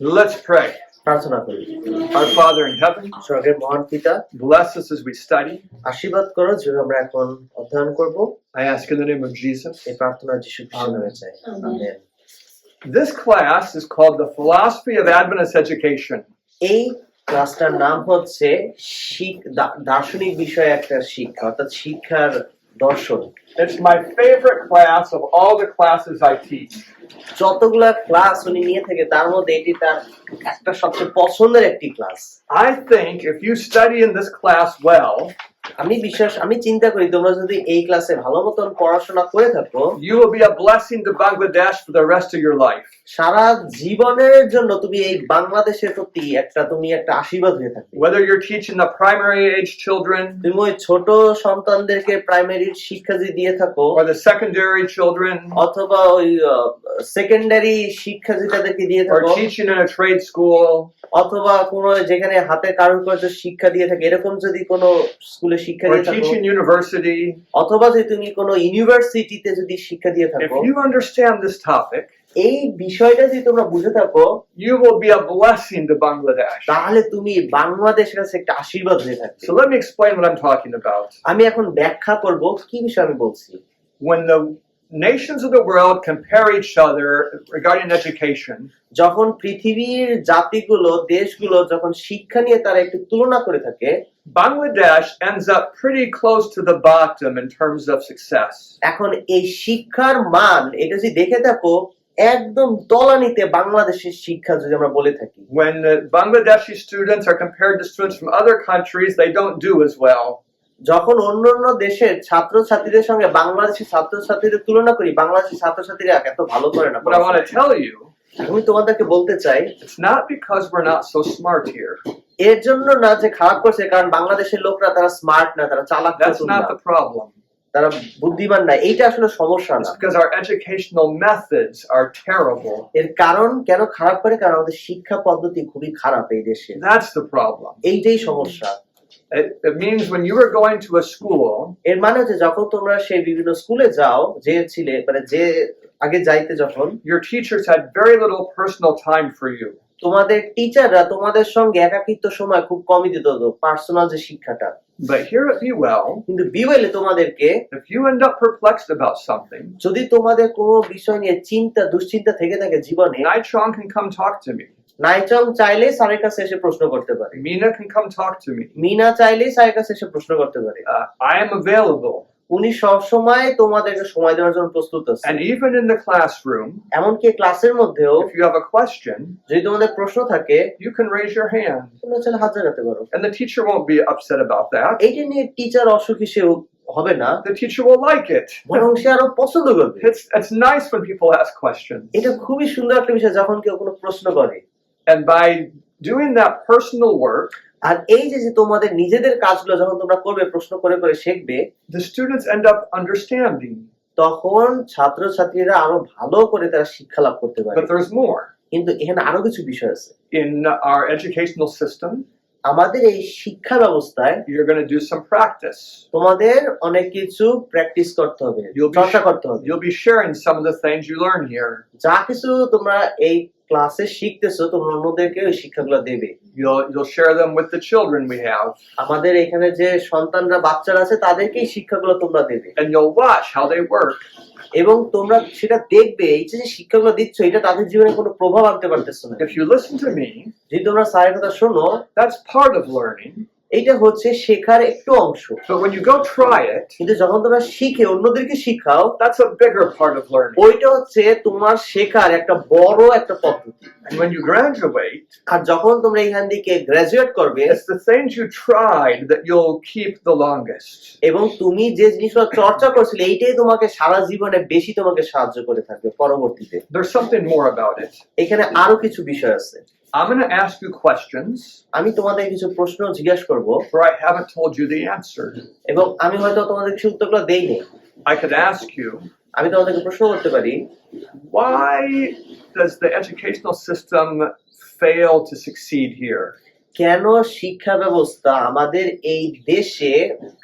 Let's pray. প্রার্থনা করি। Our Father in heaven, স্বর্গের মহান পিতা, bless us as we study. আশীর্বাদ করো যেভাবে আমরা এখন অধ্যয়ন করব। I ask in the name of Jesus. এই প্রার্থনা যিশু খ্রিস্টের নামে চাই। Amen. This class is called the Philosophy of Adventist Education. এই ক্লাসটার নাম হচ্ছে দার্শনিক বিষয়ে একটা শিক্ষা, অর্থাৎ শিক্ষার দর্শন। It's my favorite class of all the classes I teach. যতগুলা ক্লাস উনি নিয়ে থাকে তার মধ্যে এটি তার একটা সবচেয়ে পছন্দের একটি class. I think if you study in this class well, আমি চিন্তা করি তোমরা যদি এই ক্লাসে ভালো মতন পড়াশোনা করে থাকো, you will be a blessing to Bangladesh for the rest of your life. সারা জীবনের জন্য তুমি এই বাংলাদেশের প্রতি তুমি একটা আশীর্বাদ হয়ে থাকবে। Whether you're teaching the primary age children, তুমি ওই ছোট সন্তানদেরকে প্রাইমারি শিক্ষা যদি দিয়ে থাকো, or the secondary children, অথবা ওই সেকেন্ডারি শিক্ষা যদি তাদেরকে দিয়ে or থাকো, teaching in a trade school, অথবা কোনো যেখানে হাতে কারুকার্য শিক্ষা দিয়ে থাকে এরকম যদি কোনো স্কুলে শিক্ষা or দিয়ে থাকো, teaching university, অথবা যদি তুমি কোনো ইউনিভার্সিটিতে যদি শিক্ষা দিয়ে if থাকো, you understand this topic, এই বিষয়টা যদি তোমরা বুঝে থাকো, you will be a blessing to Bangladesh. তাহলে তুমি বাংলাদেশের কাছে একটা আশীর্বাদ হয়ে থাকবে। So let me explain what I'm talking about. আমি এখন ব্যাখ্যা করব কি বিষয় আমি বলছি। When the nations of the world compare each other regarding education, যখন পৃথিবীর জাতিগুলো, দেশগুলো যখন শিক্ষা নিয়ে তারা একটু তুলনা করে থাকে, Bangladesh ends up pretty close to the bottom in terms of success. এখন এই শিক্ষার মান এটা যদি দেখে থাকো একদম তলানিতে বাংলাদেশের শিক্ষা যদি আমরা বলে থাকি। When the Bangladeshi students are compared to students from other countries, they don't do as well. যখন অন্যান্য দেশের ছাত্রছাত্রীদের সঙ্গে বাংলাদেশের ছাত্রছাত্রীদের তুলনা করি, বাংলাদেশের ছাত্রছাত্রীরা এত ভালো করে না। But I want to tell you, আমি তোমাদেরকে বলতে চাই, it's not because we're not so smart here. এর জন্য না যে খারাপ করছে, কারণ বাংলাদেশের লোকরা তারা স্মার্ট না, তারা চালাক না, That's not the problem. তারা বুদ্ধিমান না, এইটা আসলে সমস্যা না। It's because our educational methods are terrible. এর কারণ কেন খারাপ করে? কারণ আমাদের শিক্ষা পদ্ধতি খুবই খারাপ এই দেশে। That's the problem. এইটাই সমস্যা। It means when you were going to a school, এর মানে হচ্ছে যখন তোমরা সেই বিভিন্ন স্কুলে যাও, যে আগে যাইতে যখন, your teachers had very little personal time for you. তোমাদের টিচাররা তোমাদের সঙ্গে একাকিত্ব সময় খুব কমই দিত, পার্সোনাল যে শিক্ষাটা। But here at Be Well, কিন্তু বিওয়েলে তোমাদেরকে if you end up perplexed about something, যদি তোমাদের কোনো বিষয় নিয়ে দুশ্চিন্তা থেকে থাকে জীবনে, Nai Chong can come talk to me. নাইচং চাইলে স্যারের কাছে এসে প্রশ্ন করতে পারে, Mina can come talk to me. Mina চাইলেই স্যারের কাছে এসে প্রশ্ন করতে পারে। I am available. উনি সব সময় তোমাদেরকে সময় দেওয়ার জন্য প্রস্তুত আছেন। And even in the classroom, এমনকি ক্লাসের মধ্যেও if you have a question, যদি তোমাদের প্রশ্ন থাকে, you can raise your hand. তোমরা চাইলে হাত জাগাতে পারো। And the teacher won't be upset about that. এইটা নিয়ে টিচার অসুখী সে হবে না, The teacher will like it. বরং সে আরো পছন্দ করবে। It's nice when people ask questions. এটা খুবই সুন্দর একটা বিষয় যখন কেউ কোনো প্রশ্ন করে। And by doing that personal work, আর এই যে তোমাদের নিজেদের কাজগুলো যখন তোমরা করবে, প্রশ্ন করে করে শিখবে, the students end up understanding. তখন ছাত্রছাত্রীরা আরো ভালো করে তারা শিক্ষা লাভ করতে পারে। But there's more. কিন্তু এখানে আরো কিছু বিষয় আছে। In our educational system, আমাদের এই শিক্ষা ব্যবস্থায় you're going to do some practice. তোমাদের অনেক কিছু প্র্যাকটিস করতে হবে, চর্চা করতে হবে। You'll be sharing some of the things you learn here. যা কিছু তোমরা এই ক্লাসে শিখতেছো, তোমরা অন্যদেরকে ওই শিক্ষাগুলো দেবে। You'll share them with the children we have. আমাদের এখানে যে সন্তানরা, বাচ্চারা আছে, তাদেরকেই শিক্ষাগুলো তোমরা দেবে। And you'll watch how they work. এবং তোমরা সেটা দেখবে, এই যে শিক্ষাগুলো দিচ্ছ এটা তাদের জীবনে কোনো প্রভাব আনতে পারতেছ না। If you listen to me, যদি তোমরা স্যারের কথা শোনো, that's part of learning. এইটা হচ্ছে শেখার একটু অংশ। But when you go try it, কিন্তু যখন তোমরা শিখে অন্যদেরকে শিখাও, that's a bigger part of learning. ওইটা হচ্ছে তোমার শেখার একটা বড় একটা পদ্ধতি। And when you graduate, আর যখন তোমরা এখান থেকে গ্রাজুয়েট করবে, it's the things you tried that you'll keep the longest. এবং তুমি যে জিনিসগুলো চর্চা করছিলে এইটাই তোমাকে সারা জীবনে বেশি তোমাকে সাহায্য করে থাকবে পরবর্তীতে। There's something more about it. এখানে আরো কিছু বিষয় আছে। I'm going to ask you questions আমি তোমাদের কিছু প্রশ্ন জিজ্ঞাসা করব, where I haven't told you the answer. এবং আমি হয়তো তোমাদের কিছু উত্তরগুলো দেইনি। I could ask you, আমি তোমাদেরকে প্রশ্ন করতে পারি, why does the educational system fail to succeed here? কেন শিক্ষা ব্যবস্থা আমাদের এই দেশে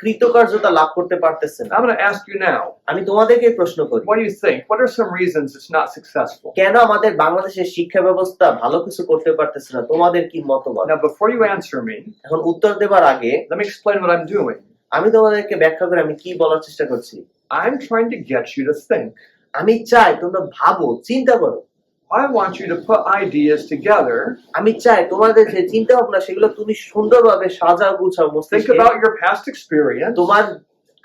কৃতকার্যতা লাভ করতে পারতেছে না? I'm going to ask you now. আমি তোমাদেরকে প্রশ্ন করি, What do you think? What are some reasons it's not successful? কেন আমাদের বাংলাদেশের শিক্ষা ব্যবস্থা ভালো কিছু করতে পারতেছে না? তোমাদের কি মতবাদ? Now, before you answer me, এখন উত্তর দেবার আগে let me explain what I'm doing. আমি তোমাদেরকে ব্যাখ্যা করে আমি কি বলার চেষ্টা করছি। I'm trying to get you to think. আমি চাই তোমরা ভাবো, চিন্তা করো। I want you to put ideas together. আমি চাই তোমাদের যে চিন্তা ভাবনা সেগুলো তুমি সুন্দরভাবে সাজাও গুছাও Think মস্তিষ্কে। about your past experience. তোমার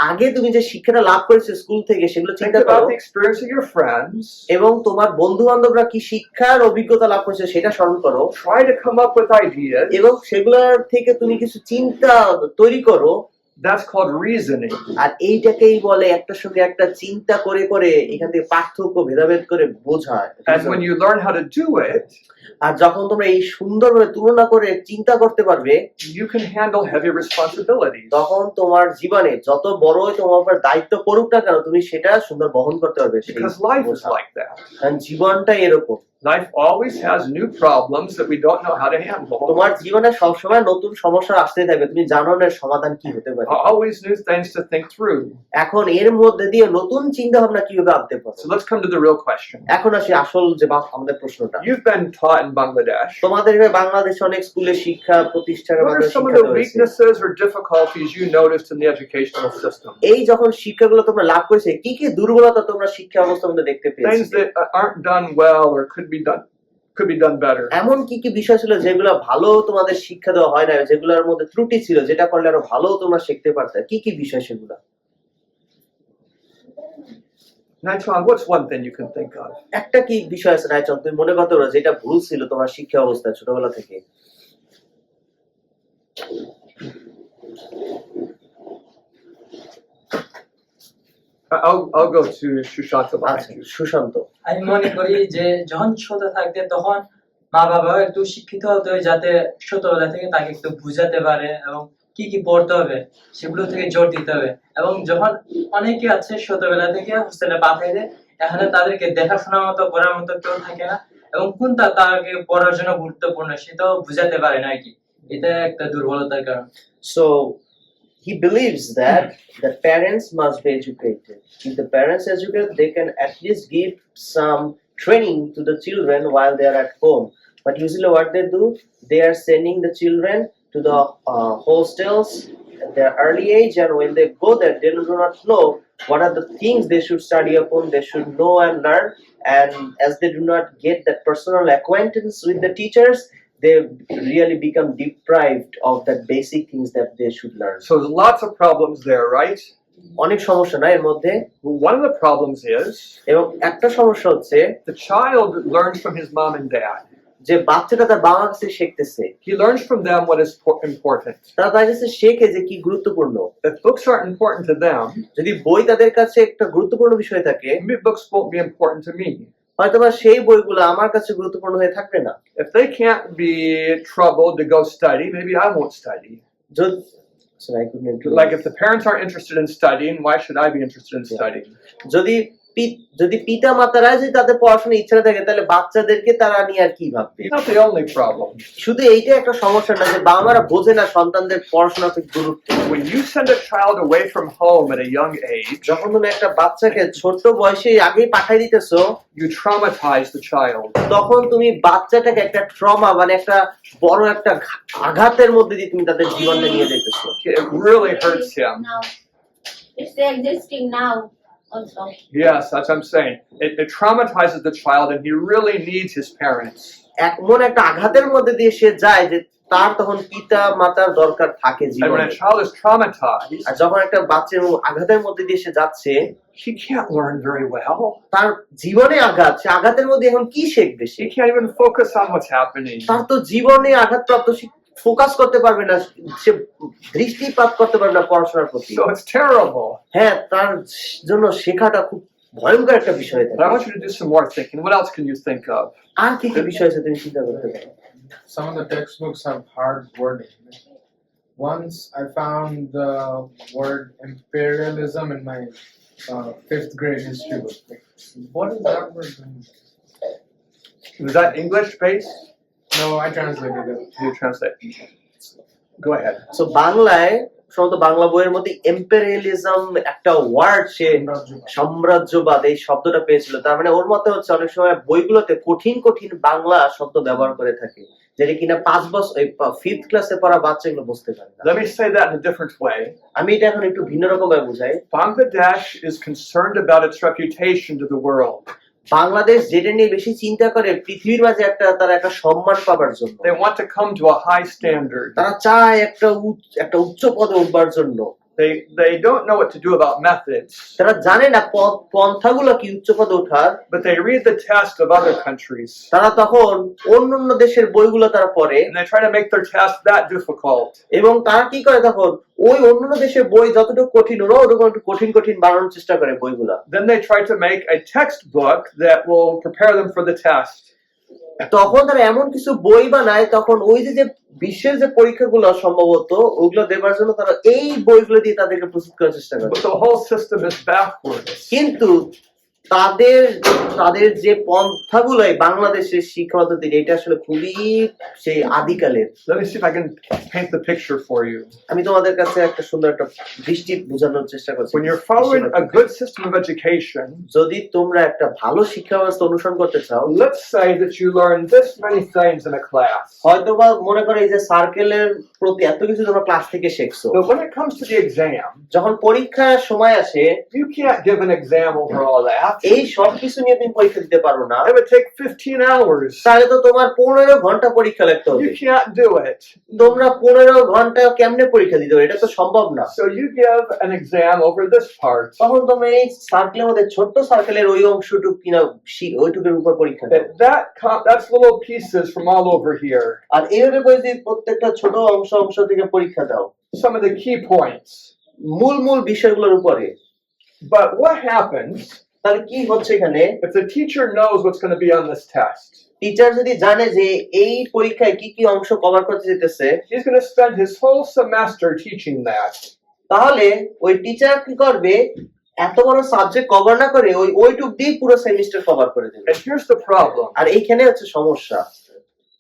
আগে তুমি যে শিক্ষাটা লাভ করেছো স্কুল থেকে সেগুলো Think চিন্তা about করো, the experience of your friends. এবং তোমার বন্ধু বান্ধবরা কি শিক্ষার অভিজ্ঞতা লাভ করেছে সেটা স্মরণ করো, Try to come up with ideas. এবং সেগুলোর থেকে তুমি কিছু চিন্তা তৈরি করো। That's called reasoning. আর এইটাকেই বলে একটার সঙ্গে একটা চিন্তা করে করে এখান থেকে পার্থক্য ভেদাভেদ করে বোঝায়। And when you learn how to do it, আর যখন তোমরা এই সুন্দরভাবে তুলনা করে চিন্তা করতে পারবে, you can handle heavy responsibilities. তখন তোমার জীবনে যত বড়ই তোমার উপর দায়িত্ব পড়ুক না কেন তুমি সেটা সুন্দর বহন করতে পারবে। সেই Because life is বোঝা। like that. কারণ জীবনটা এরকম, Life always has new problems that we don't know how to handle. তোমার জীবনে সবসময় নতুন সমস্যা আসতে থাকবে, তুমি জানো না এর সমাধান কি হতে পারে। Always new things to think through. এখন এর মধ্যে দিয়ে নতুন চিন্তা ভাবনা কিভাবে আনতে পারো। So let's come to the real question. এখন আসি আসল যে আমাদের প্রশ্নটা। You've been taught in Bangladesh. তোমাদের বাংলাদেশে অনেক স্কুলে শিক্ষা প্রতিষ্ঠানের What are মাধ্যমে some of শিক্ষা the দেওয়া হয়েছে। weaknesses or difficulties you noticed in the educational system? এই যখন শিক্ষাগুলো তোমরা লাভ করেছে কি কি দুর্বলতা তোমরা শিক্ষা ব্যবস্থার মধ্যে দেখতে পেয়েছো? Things that aren't done well or could be done better. এমন কি কি বিষয় ছিল যেগুলো ভালো তোমাদের শিক্ষা দেওয়া হয় না, যেগুলোর মধ্যে ত্রুটি ছিল যেটা করলে আরো ভালো তোমরা শিখতে পারতে? কি কি বিষয় সেগুলো? Naitron, what's one thing you can think of? একটা কি বিষয় আছে নাইচন তুমি মনে করতে পারো যেটা ভুল ছিল তোমার শিক্ষা অবস্থায় ছোটবেলা থেকে? I'll go to Shushanta behind আচ্ছা, you. সুশান্ত। আমি মনে করি যে যখন ছোট থাকতে তখন মা বাবা একটু শিক্ষিত হতে হয় যাতে ছোটবেলা থেকে তাকে একটু বুঝাতে পারে এবং কি কি পড়তে হবে সেগুলো থেকে জোর দিতে হবে। এবং যখন অনেকে আছে ছোটবেলা থেকে হোস্টেলে পাঠিয়ে দেয়, এখানে তাদেরকে দেখাশোনার মতো করার মতো কেউ থাকে না, এবং কোনটা তাকে পড়ার জন্য গুরুত্বপূর্ণ সেটাও বুঝাতে পারে না আর কি। এটা একটা দুর্বলতার কারণ। So he believes that the parents must be educated. If the parents educate, they can at least give some training to the children while they are at home. But usually what they do, they are sending the children to the hostels at their early age, and when they go there, they do not know what are the things they should study upon, they should know and learn. And as they do not get that personal acquaintance with the teachers, they really become deprived of the basic things that they should learn. So there's lots of problems there, right? অনেক সমস্যা না এর মধ্যে, Well, one of the problems is এবং একটা সমস্যা হচ্ছে the child learns from his mom and dad. যে বাচ্চাটা তার বাবা কাছে শিখতেছে, He learns from them what is important. তারা তার কাছে শেখে যে কি গুরুত্বপূর্ণ। If books aren't important to them, যদি বই তাদের কাছে একটা গুরুত্বপূর্ণ বিষয় থাকে, maybe books won't be important to me. হয়তোবা সেই বইগুলো আমার কাছে গুরুত্বপূর্ণ হয়ে থাকবে না। If they can't be troubled to go study, maybe I won't study. Sorry, I couldn't. Like if the parents aren't interested in studying, why should I be interested in studying? যদি পিতা মাতারা যদি তাদের পড়াশোনার ইচ্ছা থাকে তাহলে বাচ্চাদেরকে তারা নিয়ে আর কি ভাববে? It's not the only problem. শুধু এইটা একটা সমস্যা না যে বাবা মারা বোঝে না সন্তানদের পড়াশোনার গুরুত্ব। When you send a child away from home at a young age, যখন তুমি একটা বাচ্চাকে ছোট বয়সে আগেই পাঠিয়ে দিতেছো, you traumatize the child. তখন তুমি বাচ্চাটাকে একটা ট্রমা মানে একটা বড় একটা আঘাতের মধ্যে দিয়ে তুমি তাদের জীবনটা নিয়ে যেতেছো। It really hurts him. Now, it's existing now also. Yes, that's what I'm saying. It traumatizes the child, and he really needs his parents. এমন একটা আঘাতের মধ্যে দিয়ে সে যায় যে তার তখন পিতা মাতার দরকার থাকে And when জীবনে। a child is traumatized, আর যখন একটা বাচ্চা আঘাতের মধ্যে দিয়ে সে যাচ্ছে, he can't learn very well. তার জীবনে আঘাত, সে আঘাতের মধ্যে এখন কি শিখবে সে? He can't even focus on what's happening. তার তো জীবনে আঘাতপ্রাপ্ত, ফোকাস করতে পারবে না, সে দৃষ্টিপাত করতে পারবে না পড়াশোনার প্রতি। So it's terrible. হ্যাঁ, তার জন্য শেখাটা খুব ভয়ঙ্কর একটা বিষয়। But I want you to do some more thinking. What else can you think of? আর কি কি বিষয় আছে তুমি চিন্তা করতে পারো? Some of the textbooks have hard wording. Once I found the word imperialism in my 5th grade history book. What is that word? Was that English based? No, I translated it. You translate. Go ahead. So বাংলায় সম্ভবত বাংলা বইয়ের মধ্যে এম্পেরিয়ালিজম একটা word সে সাম্রাজ্যবাদ এই শব্দটা পেয়েছিল, তার মানে ওর মতে হচ্ছে অনেক সময় বইগুলোতে কঠিন কঠিন বাংলা শব্দ ব্যবহার করে থাকে, যেটা কিনা 5 বছর 5th ক্লাসে পড়া বাচ্চাগুলো বুঝতে পারে না। Let me say that in a different way. আমি এটা এখন একটু ভিন্ন রকম ভাবে বুঝাই। Bangladesh is concerned about its reputation to the world. Bangladesh যেটা নিয়ে বেশি চিন্তা করে পৃথিবীর মাঝে তারা একটা সম্মান পাবার জন্য। They want to come to a high standard. তারা চায় একটা উচ্চ পদে উঠবার জন্য। They don't know what to do about methods. তারা জানে না পন্থাগুলো কি উচ্চ পদে ওঠার, But they read the test of other countries. তারা তখন অন্যান্য দেশের বইগুলো তারা পড়ে And they try to make their test that difficult. এবং তারা কি করে তখন ওই অন্যান্য দেশের বই যতটুকু কঠিন ওরা ওরকম একটু কঠিন কঠিন বানানোর চেষ্টা করে বইগুলা। Then they try to make a textbook that will prepare them for the test. তখন তারা এমন কিছু বই বানায়, তখন ওই যে বিশ্বের যে পরীক্ষাগুলো সম্ভবত ওগুলো দেবার জন্য তারা এই বইগুলো দিয়ে তাদেরকে প্রস্তুত করার চেষ্টা করে। But the whole system is backwards. কিন্তু তাদের যে পন্থাগুলো বাংলাদেশের শিক্ষা পদ্ধতি এটা আসলে খুবই সেই আদিকালের। Let me see if I can paint the picture for you. আমি তোমাদের কাছে একটা সুন্দর একটা দৃষ্টি বোঝানোর চেষ্টা করছি। When you're following a good system of education, যদি তোমরা একটা ভালো শিক্ষা ব্যবস্থা অনুসরণ করতে চাও, let's say that you learn this many things in a class. হয়তো বা মনে করো এই যে সার্কেলের প্রতি এত কিছু তোমরা ক্লাস থেকে শিখছো, But when it comes to the exam, যখন পরীক্ষার সময় আসে you can't give an exam over all that. এই সব কিছু নিয়ে তুমি পরীক্ষা দিতে পারো না। It would take 15 hours. তাহলে তো তোমার 15 ঘন্টা পরীক্ষা লিখতে হবে। You can't do it. তোমরা 15 ঘন্টা কেমনে পরীক্ষা দিতে হবে? এটা তো সম্ভব না। So you give an exam over this part. তখন তুমি এই সার্কেলের মধ্যে ছোট্ট সার্কেলের ওই অংশটুকু কিনা ওইটুকুর উপর পরীক্ষা দাও। That's little pieces from all over here. আর এইভাবে করে যদি প্রত্যেকটা ছোট অংশ থেকে পরীক্ষা দাও Some of the key points. মূল বিষয়গুলোর উপরে, But what happens তাহলে কি হচ্ছে এখানে? if the teacher knows what's going to be on this test? Teacher যদি জানে যে এই পরীক্ষায় কি কি অংশ কভার করতে যেতেছে, He's going to spend his whole semester teaching that. তাহলে ওই টিচার কি করবে? এত বড় সাবজেক্ট কভার না করে ওইটুক দিয়ে পুরো সেমিস্টার কভার করে দেবে। And here's the problem. আর এইখানে হচ্ছে সমস্যা।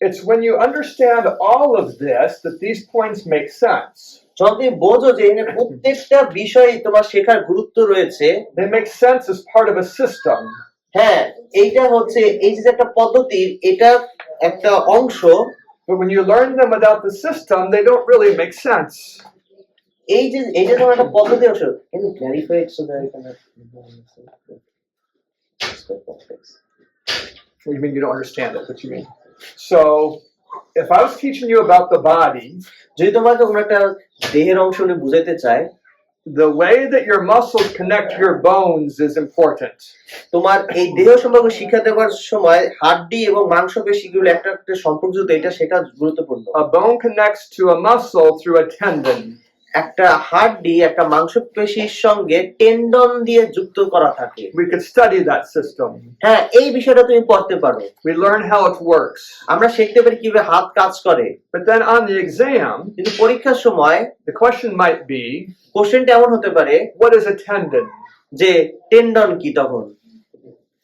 It's when you understand all of this that these points make sense. যখন তুমি বোঝো যে এখানে প্রত্যেকটা বিষয় তোমার শেখার গুরুত্ব রয়েছে, They make sense as part of a system. হ্যাঁ এইটা হচ্ছে এই যে একটা পদ্ধতি, এটা একটা অংশ। But when you learn them without the system, they don't really make sense. এইটা তোমার একটা পদ্ধতি অংশ। Can you clarify it so that I can What do you mean you don't understand it? What do you mean? So, if I was teaching you about the body, যদি তোমাকে কোনো একটা দেহের অংশ নিয়ে বুঝাইতে চায়, the way that your muscles connect to your bones is important. তোমার এই দেহ সম্পর্কে শিক্ষা দেওয়ার সময় হাড্ডি এবং মাংসপেশিগুলো একটা সম্পর্কযুক্ত, এটা শেখা গুরুত্বপূর্ণ। A bone connects to a muscle through a tendon. একটা হাড্ডি একটা মাংসপেশির সঙ্গে টেন্ডন দিয়ে যুক্ত করা থাকে। We could study that system. হ্যাঁ এই বিষয়টা তুমি পড়তে পারো। We learn how it works. আমরা শিখতে পারি কিভাবে হাত কাজ করে। But then on the exam, কিন্তু পরীক্ষার সময় the question might be, কোশ্চেনটা এমন হতে পারে what is a tendon? যে টেন্ডন কি তখন।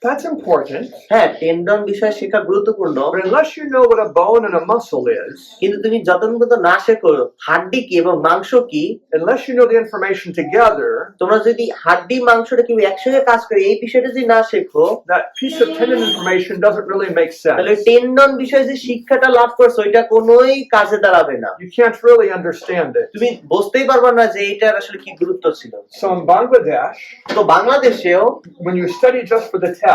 That's important. হ্যাঁ টেন্ডন বিষয় শেখা গুরুত্বপূর্ণ, But unless you know what a bone and a muscle is, কিন্তু তুমি যতক্ষণ পর্যন্ত না শেখো হাড্ডি কি এবং মাংস কি, unless you know the information together, তোমরা যদি হাড্ডি মাংসটা কি একসঙ্গে কাজ করে এই বিষয়টা যদি না শেখো, that piece of tendon information doesn't really make তাহলে sense. টেন্ডন বিষয়ে যে শিক্ষাটা লাভ করছো এটা কোনোই কাজে দাঁড়াবে না। You can't really understand it. তুমি বুঝতেই পারবে না যে এটার আসলে কি গুরুত্ব ছিল। So in Bangladesh, তো বাংলাদেশেও when you study just for the test,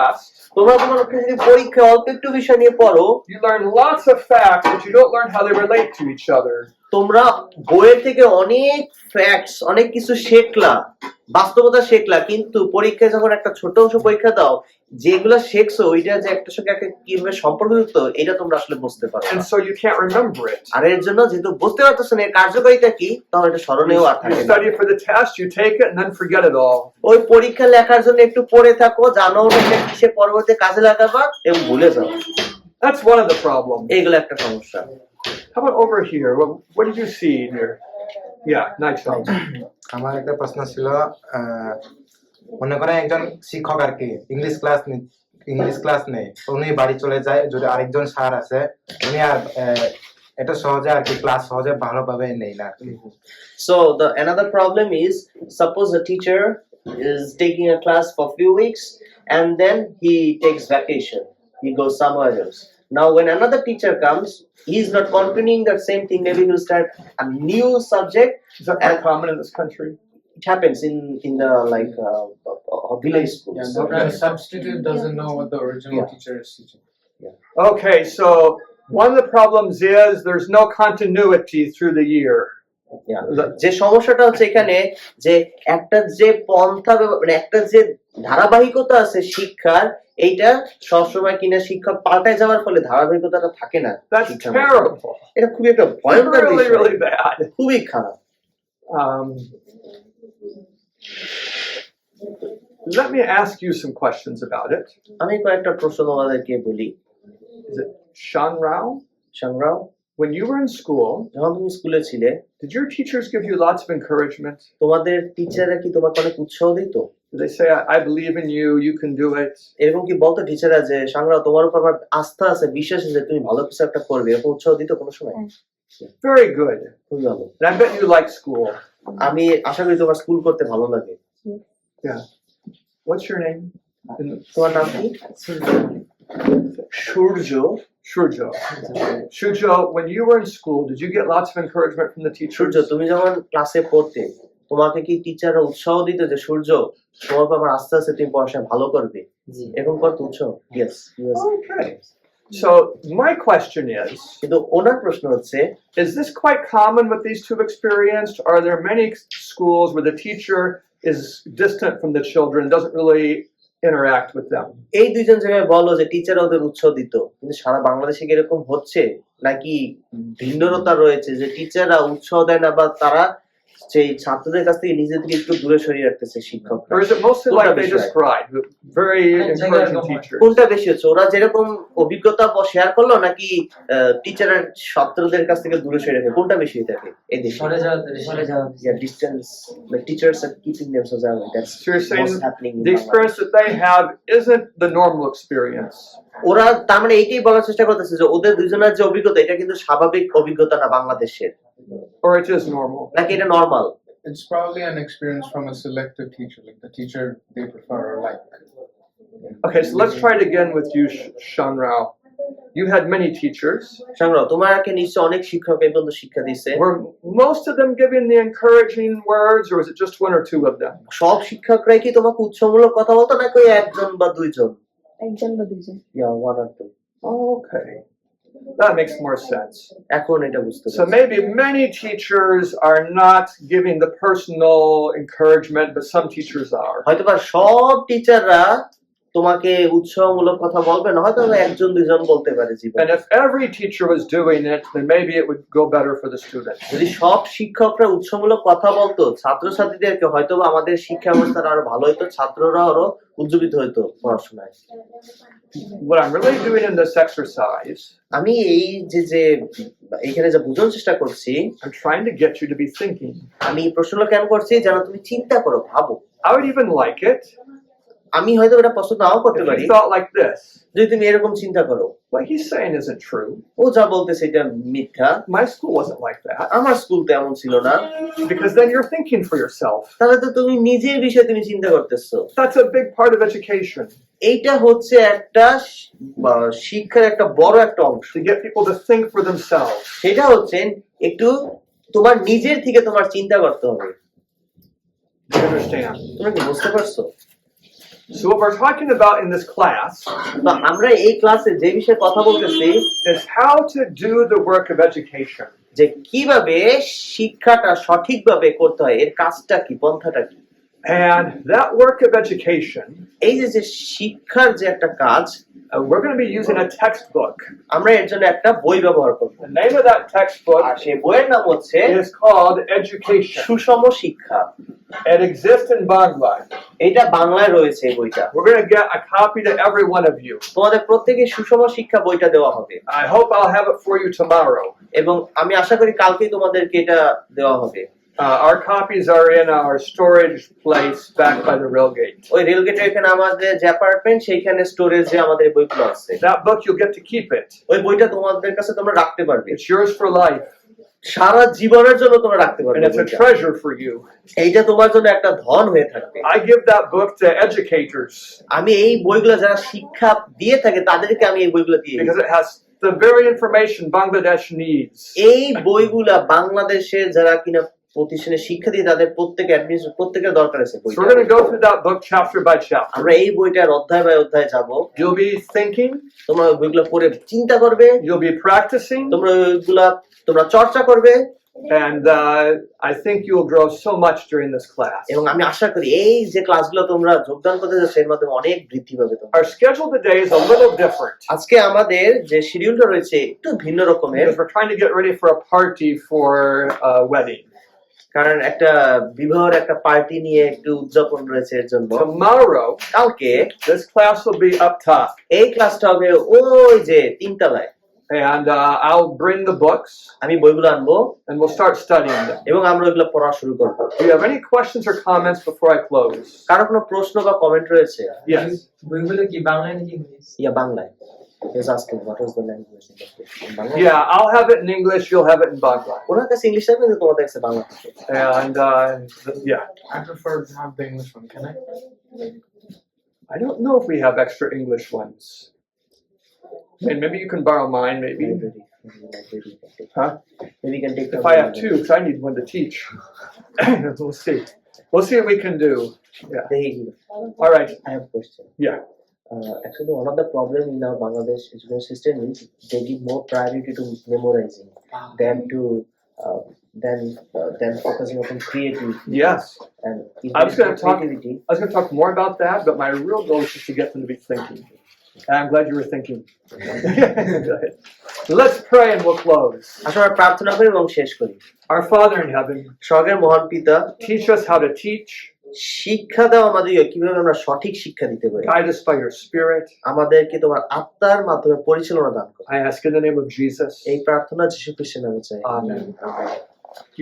তোমরা যদি পরীক্ষা অল্প একটু বিষয় নিয়ে পড়ো, you learn lots of facts, but you don't learn how they relate to each other. তোমরা বইয়ের থেকে অনেক ফ্যাক্টস অনেক কিছু শিখলা, বাস্তবতা শিখলা, কিন্তু পরীক্ষায় যখন একটা ছোট অংশ পরীক্ষা দাও যেগুলো শিখছো ওইটা যে একটা সঙ্গে একটা কিভাবে সম্পর্কযুক্ত এটা তোমরা আসলে বুঝতে পারো And না। so you can't remember it. আর এর জন্য যেহেতু বুঝতে পারতেছো না এর কার্যকারিতা কি, তখন এটা স্মরণেও আর You থাকে না। study for the test, you take it, and then forget it all. ওই পরীক্ষা লেখার জন্য একটু পড়ে থাকো, জানো না এটা কিসে পরবর্তী কাজে লাগাবা এবং ভুলে যাও। That's one of the problems. এইগুলো একটা সমস্যা। How about over here? What did you see in your? Yeah, nice one. আমার একটা প্রশ্ন ছিল, মনে করেন একজন শিক্ষক আর কি ইংলিশ ক্লাস ইংলিশ ক্লাস নেই, উনি বাড়ি চলে যায়। যদি আরেকজন স্যার আছে, উনি আর এটা সহজে আর কি ক্লাস সহজে ভালোভাবে নেই না আর কি। So the another problem is, suppose a teacher is taking a class for few weeks and then he takes vacation. He goes somewhere else. Now when another teacher comes, he is not continuing that same thing. Maybe he'll start a new subject. Is that quite common in this country? It happens in the like village schools. Yeah, the substitute doesn't know what the original Yeah. teacher is teaching. Okay, so one of the problems is there's no continuity through the year. Yeah. যে সমস্যাটা হচ্ছে এখানে, যে একটা যে পন্থা মানে একটা যে ধারাবাহিকতা আছে শিক্ষার, এইটা সবসময় কিনা শিক্ষক পাল্টায় যাওয়ার ফলে ধারাবাহিকতাটা থাকে না That's শিক্ষার মধ্যে। terrible. এটা খুবই একটা ভয়ঙ্কর Really, বিষয়, really bad. খুবই খারাপ। Um, let me ask you some questions about it. আমি কয়েকটা প্রশ্ন তোমাদেরকে বলি। Is it Shan Rao? সংগ্রাম, When you were in school, যখন তুমি স্কুলে ছিলে, did your teachers give you lots of encouragement? তোমাদের টিচাররা কি তোমাকে অনেক উৎসাহ দিত? Did they say, I believe in you, you can do it? এরকম কি বলতো টিচাররা যে সংগ্রাম তোমার উপর আমার আস্থা আছে, বিশ্বাস আছে, তুমি ভালো কিছু একটা করবে, এরকম উৎসাহ দিত কোনো সময়? Very good. খুবই ভালো। And I bet you like school. আমি আশা করি তোমার স্কুল করতে ভালো লাগে। Yeah. What's your name? তোমার নাম কি? সূর্য। Shurjo. Shurjo, when you were in school, did you get lots of encouragement from the Surya, teachers? তুমি যখন ক্লাসে পড়তে, তোমাকে কি টিচাররা উৎসাহ দিত যে সূর্য তোমার উপর আমার আস্থা আছে, তুমি পড়াশোনা ভালো করবে, এরকম করতো উৎসাহ? Yes. Okay. So my question is, কিন্তু ওনার প্রশ্ন হচ্ছে, is this quite common what these two have experienced? Are there many schools where the teacher is distant from the children, doesn't really interact with them? এই দুইজন জায়গায় বলো যে টিচাররা ওদের উৎসাহ দিত, কিন্তু সারা বাংলাদেশে কি এরকম হচ্ছে, নাকি ভিন্নতা রয়েছে যে টিচাররা উৎসাহ দেয় না, বা তারা সেই ছাত্রদের কাছ থেকে নিজেদের থেকে একটু দূরে সরিয়ে রাখতেছে শিক্ষকরা? Or is it mostly like they described, very encouraging teachers? কোনটা বেশি হচ্ছে, ওরা যেরকম অভিজ্ঞতা শেয়ার করলো, নাকি টিচাররা ছাত্রদের কাছ থেকে দূরে সরিয়ে রাখে? কোনটা বেশি হয়ে থাকে এই দেশে? সরে যাওয়া Yeah, distance. The teachers are keeping themselves out. That's So you're saying what's happening in the Bangladesh. experience that they have isn't the normal experience. ওরা তার মানে এইটাই বলার চেষ্টা করতেছে যে ওদের দুজনের যে অভিজ্ঞতা, এটা কিন্তু স্বাভাবিক অভিজ্ঞতা না বাংলাদেশের, Or it is normal. নাকি এটা normal? It's probably an experience from a selective teacher, like the teacher they prefer or like. Okay, so let's try it again with you, Shan Rao. You had many teachers. সংগ্রহ, তোমাকে নিশ্চয় অনেক শিক্ষক এই পর্যন্ত শিক্ষা দিচ্ছে। Were most of them giving the encouraging words, or was it just one or two of them? সব শিক্ষকরাই কি তোমাকে উৎসাহমূলক কথা বলতো, নাকি ওই একজন বা দুইজন? একজন বা দুইজন। Yeah, one or two. Okay, that makes more sense. এখন এটা বুঝতে So পারছি। maybe many teachers are not giving the personal encouragement, but some teachers are. হয়তোবা সব টিচাররা তোমাকে উৎসাহমূলক কথা বলবে না, হয়তো একজন দুইজন বলতে পারে জীবনে। And if every teacher was doing it, then maybe it would go better for the students. যদি সব শিক্ষকরা উৎসাহমূলক কথা বলতো ছাত্রছাত্রীদেরকে, হয়তোবা আমাদের শিক্ষা ব্যবস্থাটা আরো ভালো হতো, ছাত্ররা আরো উজ্জীবিত হতো পড়াশোনায়। What I'm really doing in this exercise, আমি এই যে এখানে যা বোঝানোর চেষ্টা করছি, I'm trying to get you to be thinking. আমি এই প্রশ্নটা কেন করছি, যেন তুমি চিন্তা করো, ভাবো। I would even like it আমি হয়তো এটা পছন্দ নাও করতে if পারি, you thought like this. যদি তুমি এরকম চিন্তা করো, What he's saying isn't true. ও যা বলতেছে এটা মিথ্যা, My school wasn't like that. আমার স্কুল তো এমন ছিল না, Because then you're thinking for yourself. তাহলে তো তুমি নিজের বিষয়ে তুমি চিন্তা করতেছো। That's a big part of education, এইটা হচ্ছে একটা শিক্ষার একটা বড় একটা অংশ। to get people to think for themselves. সেটা হচ্ছে একটু তোমার নিজের থেকে তোমার চিন্তা করতে হবে। Do you understand? তুমি কি বুঝতে পারছো? So what we're talking about in this class তো আমরা এই ক্লাসে যে বিষয়ে কথা বলতেছি, is how to do the work of education. যে কিভাবে শিক্ষাটা সঠিকভাবে করতে হয়, এর কাজটা কি, পন্থাটা কি। And that work of education, এই যে শিক্ষার যে একটা কাজ, we're going to be using a textbook. আমরা এর জন্য একটা বই ব্যবহার করব। The name of that textbook আর সেই বইয়ের নাম হচ্ছে is called Education. সুষম শিক্ষা। It exists in Bangla. এটা বাংলায় রয়েছে এই বইটা। We're going to get a copy to every one of you. তোমাদের প্রত্যেকে সুষম শিক্ষা বইটা দেওয়া হবে, I hope I'll have it for you tomorrow. এবং আমি আশা করি কালকেই তোমাদেরকে এটা দেওয়া হবে। Our copies are in our storage place back by the rail gate. ওই রেলগেটের এখানে আমাদের যে অ্যাপার্টমেন্ট সেইখানে স্টোরেজে আমাদের এই বইগুলো আছে। That book, you'll get to keep it. ওই বইটা তোমাদের কাছে তোমরা রাখতে পারবে, It's yours for life, সারা জীবনের জন্য তোমরা রাখতে পারবে and it's a বইটা। treasure for you. এইটা তোমার জন্য একটা ধন হয়ে থাকবে। I give that book to educators আমি এই বইগুলো যারা শিক্ষা দিয়ে থাকে তাদেরকে আমি এই বইগুলো দিয়ে দিই। because it has the very information Bangladesh needs. এই বইগুলা বাংলাদেশের যারা কিনা প্রতিষ্ঠানে শিক্ষা দিয়ে তাদের প্রত্যেকের দরকার আছে So বইটা। we're going to go through that book chapter by chapter. আমরা এই বইটার অধ্যায় বাই অধ্যায় যাব। You'll be thinking, তোমরা ওই বইগুলো পড়ে চিন্তা করবে, you'll be practicing, তোমরা ওইগুলা তোমরা চর্চা করবে, and I think you'll grow so much during this class. এবং আমি আশা করি এই যে ক্লাসগুলো তোমরা যোগদান করতে যাচ্ছ এর মাধ্যমে অনেক বৃদ্ধি পাবে তোমরা। Our schedule today is a little different আজকে আমাদের যে শিডিউলটা রয়েছে একটু ভিন্ন রকমের, because we're trying to get ready for a party for a wedding. কারণ একটা বিবাহের একটা পার্টি নিয়ে একটু উদযাপন রয়েছে এর জন্য। Tomorrow, কালকে this class will be up top, এই ক্লাসটা হবে ওই যে তিনতলায়। and I'll bring the books, আমি বইগুলো আনবো and we'll start studying them. এবং আমরা ওইগুলো পড়া শুরু করবো। Do you have any questions or comments before I close? কারো কোনো প্রশ্ন বা কমেন্ট রয়েছে? Yes. বইগুলো কি বাংলায় নাকি ইংলিশ? ইয়া বাংলায়। He's asking what is the language in the book? In Bangla? Yeah, I'll have it in English, you'll have it in Bangla. ওনার কাছে ইংলিশ থাকবে কিন্তু তোমাদের কাছে বাংলা থাকবে। And yeah, I prefer to have the English one. Can I? I don't know if we have extra English ones. And maybe you can borrow mine, maybe. Huh? Maybe you can take If I have two, because I need one to teach. We'll see. We'll see what we can do. Yeah. All right. I have a question. Yeah. Actually, one of the problem in our Bangladesh education system is they give more priority to memorizing than to than focusing upon creativity. Yes. And if I was there is gonna no talk- creativity, I was going to talk more about that, but my real goal is just to get them to be thinking. And I'm glad you were thinking. Go ahead. Let's pray and we'll close. আসলে আমরা প্রার্থনা করি এবং শেষ করি। Our Father in heaven, স্বর্গের মহান পিতা, teach us how to teach, শিক্ষা দাও আমাদেরকে কিভাবে আমরা সঠিক শিক্ষা দিতে পারি। guide us by your Spirit. আমাদেরকে তোমার আত্মার মাধ্যমে পরিচালনা দান করো। I ask in the name of Jesus. এই প্রার্থনা যীশু খ্রিস্টের নামে চাই। Amen. আমেন।